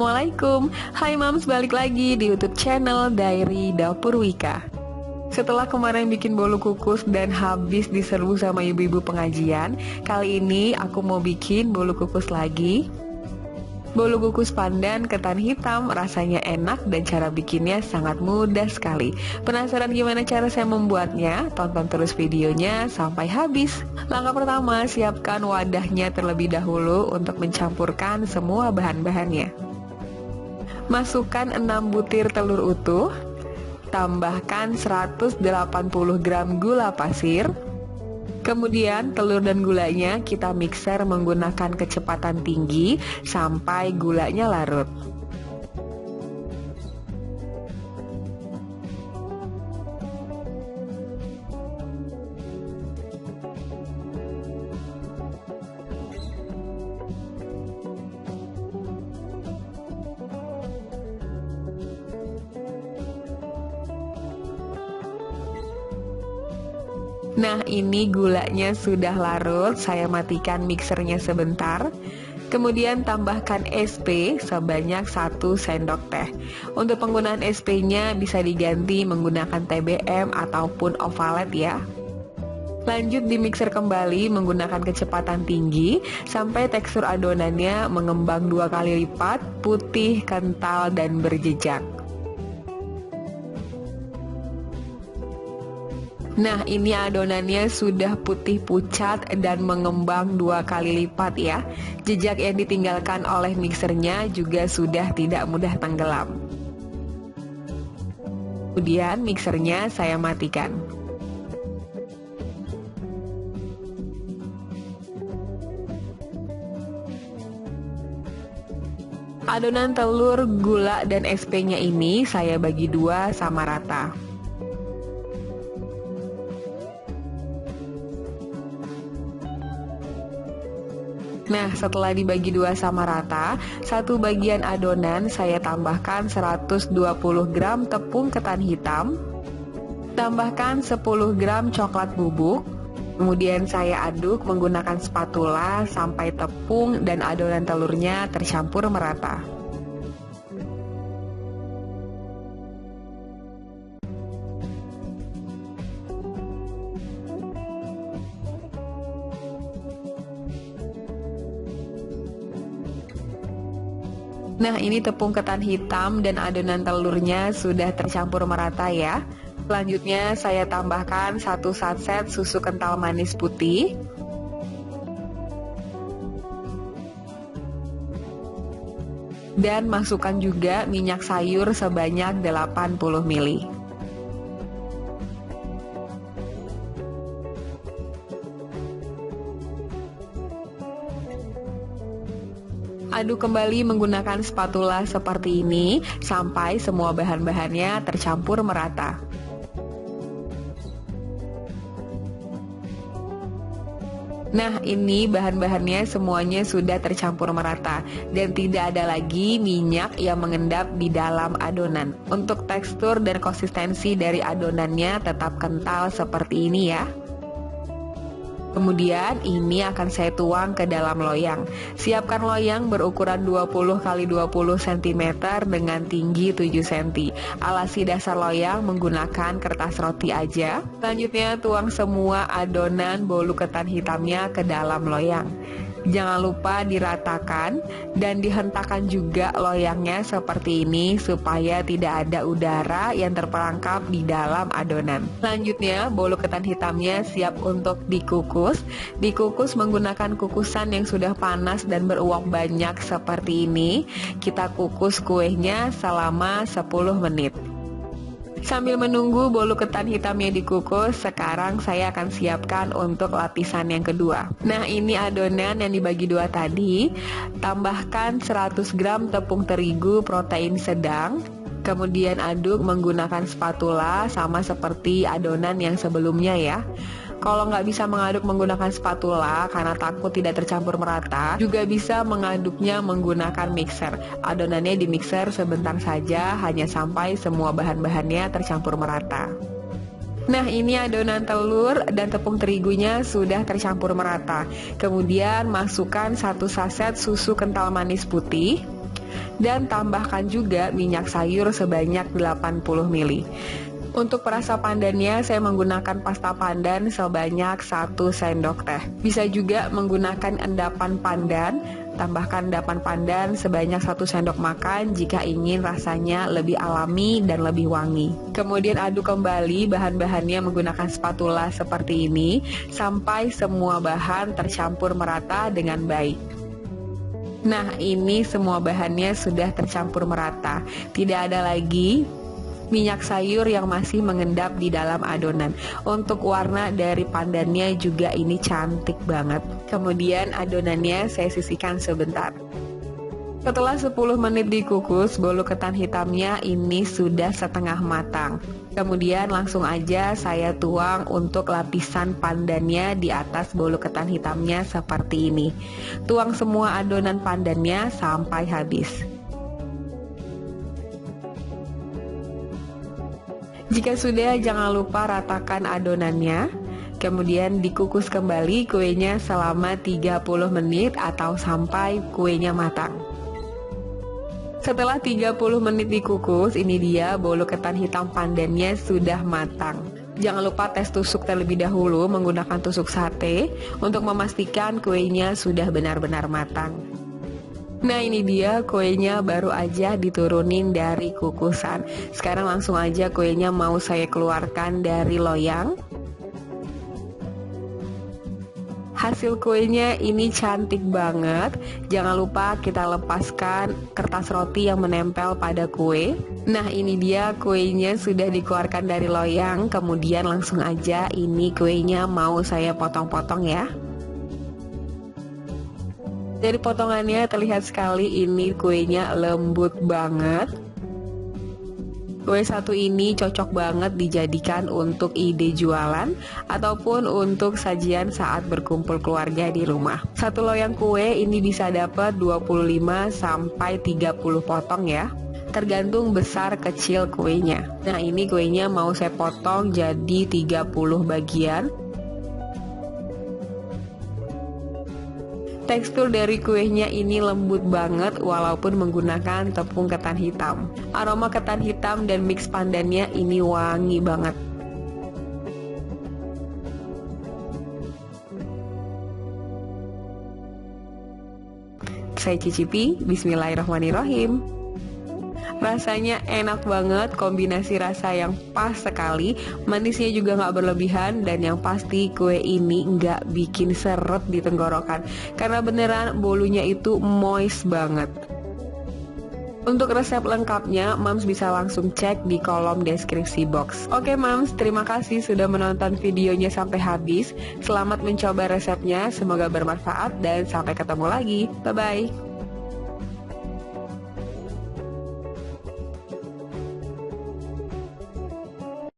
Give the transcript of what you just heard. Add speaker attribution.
Speaker 1: Assalamualaikum, hai Mams, balik lagi di YouTube channel Diary Dapur Wika. Setelah kemarin bikin bolu kukus dan habis diserbu sama ibu-ibu pengajian, kali ini aku mau bikin bolu kukus lagi. Bolu kukus pandan ketan hitam, rasanya enak dan cara bikinnya sangat mudah sekali. Penasaran gimana cara saya membuatnya? Tonton terus videonya sampai habis. Langkah pertama, siapkan wadahnya terlebih dahulu untuk mencampurkan semua bahan-bahannya. Masukkan 6 butir telur utuh, tambahkan 180 gram gula pasir. Kemudian telur dan gulanya kita mixer menggunakan kecepatan tinggi sampai gulanya larut. Nah, ini gulanya sudah larut, saya matikan mixernya sebentar. Kemudian tambahkan SP sebanyak 1 sendok teh. Untuk penggunaan SP-nya bisa diganti menggunakan TBM ataupun ovalet ya. Lanjut di mixer kembali menggunakan kecepatan tinggi sampai tekstur adonannya mengembang 2 kali lipat, putih, kental, dan berjejak. Nah, ini adonannya sudah putih pucat dan mengembang 2 kali lipat ya. Jejak yang ditinggalkan oleh mixernya juga sudah tidak mudah tenggelam. Kemudian mixernya saya matikan. Adonan telur, gula, dan SP-nya ini saya bagi 2 sama rata. Nah, setelah dibagi 2 sama rata, 1 bagian adonan saya tambahkan 120 gram tepung ketan hitam, tambahkan 10 gram coklat bubuk, kemudian saya aduk menggunakan spatula sampai tepung dan adonan telurnya tercampur merata. Nah, ini tepung ketan hitam dan adonan telurnya sudah tercampur merata ya. Selanjutnya saya tambahkan 1 satset susu kental manis putih. Dan masukkan juga minyak sayur sebanyak 80 ml. Aduk kembali menggunakan spatula seperti ini sampai semua bahan-bahannya tercampur merata. Nah, ini bahan-bahannya semuanya sudah tercampur merata dan tidak ada lagi minyak yang mengendap di dalam adonan. Untuk tekstur dan konsistensi dari adonannya tetap kental seperti ini ya. Kemudian ini akan saya tuang ke dalam loyang. Siapkan loyang berukuran 20 x 20 cm dengan tinggi 7 cm. Alasi dasar loyang menggunakan kertas roti aja. Selanjutnya tuang semua adonan bolu ketan hitamnya ke dalam loyang. Jangan lupa diratakan dan dihentakkan juga loyangnya seperti ini supaya tidak ada udara yang terperangkap di dalam adonan. Selanjutnya bolu ketan hitamnya siap untuk dikukus. Dikukus menggunakan kukusan yang sudah panas dan beruap banyak seperti ini. Kita kukus kuenya selama 10 menit. Sambil menunggu bolu ketan hitamnya dikukus, sekarang saya akan siapkan untuk lapisan yang kedua. Nah, ini adonan yang dibagi 2 tadi. Tambahkan 100 gram tepung terigu protein sedang. Kemudian aduk menggunakan spatula sama seperti adonan yang sebelumnya ya. Kalau nggak bisa mengaduk menggunakan spatula karena takut tidak tercampur merata, juga bisa mengaduknya menggunakan mixer. Adonannya di mixer sebentar saja, hanya sampai semua bahan-bahannya tercampur merata. Nah, ini adonan telur dan tepung terigunya sudah tercampur merata. Kemudian masukkan 1 saset susu kental manis putih. Dan tambahkan juga minyak sayur sebanyak 80 ml. Untuk perasa pandannya saya menggunakan pasta pandan sebanyak 1 sendok teh. Bisa juga menggunakan endapan pandan, tambahkan endapan pandan sebanyak 1 sendok makan jika ingin rasanya lebih alami dan lebih wangi. Kemudian aduk kembali bahan-bahannya menggunakan spatula seperti ini sampai semua bahan tercampur merata dengan baik. Nah, ini semua bahannya sudah tercampur merata. Tidak ada lagi minyak sayur yang masih mengendap di dalam adonan. Untuk warna dari pandannya juga ini cantik banget. Kemudian adonannya saya sisihkan sebentar. Setelah 10 menit dikukus, bolu ketan hitamnya ini sudah setengah matang. Kemudian langsung aja saya tuang untuk lapisan pandannya di atas bolu ketan hitamnya seperti ini. Tuang semua adonan pandannya sampai habis. Jika sudah, jangan lupa ratakan adonannya. Kemudian dikukus kembali kuenya selama 30 menit atau sampai kuenya matang. Setelah 30 menit dikukus, ini dia bolu ketan hitam pandannya sudah matang. Jangan lupa tes tusuk terlebih dahulu menggunakan tusuk sate untuk memastikan kuenya sudah benar-benar matang. Nah, ini dia kuenya baru aja diturunin dari kukusan. Sekarang langsung aja kuenya mau saya keluarkan dari loyang. Hasil kuenya ini cantik banget. Jangan lupa kita lepaskan kertas roti yang menempel pada kue. Nah, ini dia kuenya sudah dikeluarkan dari loyang. Kemudian langsung aja ini kuenya mau saya potong-potong ya. Dari potongannya terlihat sekali ini kuenya lembut banget. Kue satu ini cocok banget dijadikan untuk ide jualan ataupun untuk sajian saat berkumpul keluarga di rumah. Satu loyang kue ini bisa dapat 25 sampai 30 potong ya. Tergantung besar kecil kuenya. Nah, ini kuenya mau saya potong jadi 30 bagian. Tekstur dari kuenya ini lembut banget walaupun menggunakan tepung ketan hitam. Aroma ketan hitam dan mix pandannya ini wangi banget. Saya cicipi, bismillahirrahmanirrahim. Rasanya enak banget, kombinasi rasa yang pas sekali. Manisnya juga gak berlebihan. Dan yang pasti kue ini gak bikin seret di tenggorokan, karena beneran bolunya itu moist banget. Untuk resep lengkapnya, Mams bisa langsung cek di kolom deskripsi box. Oke Mams, terima kasih sudah menonton videonya sampai habis. Selamat mencoba resepnya, semoga bermanfaat dan sampai ketemu lagi. Bye-bye.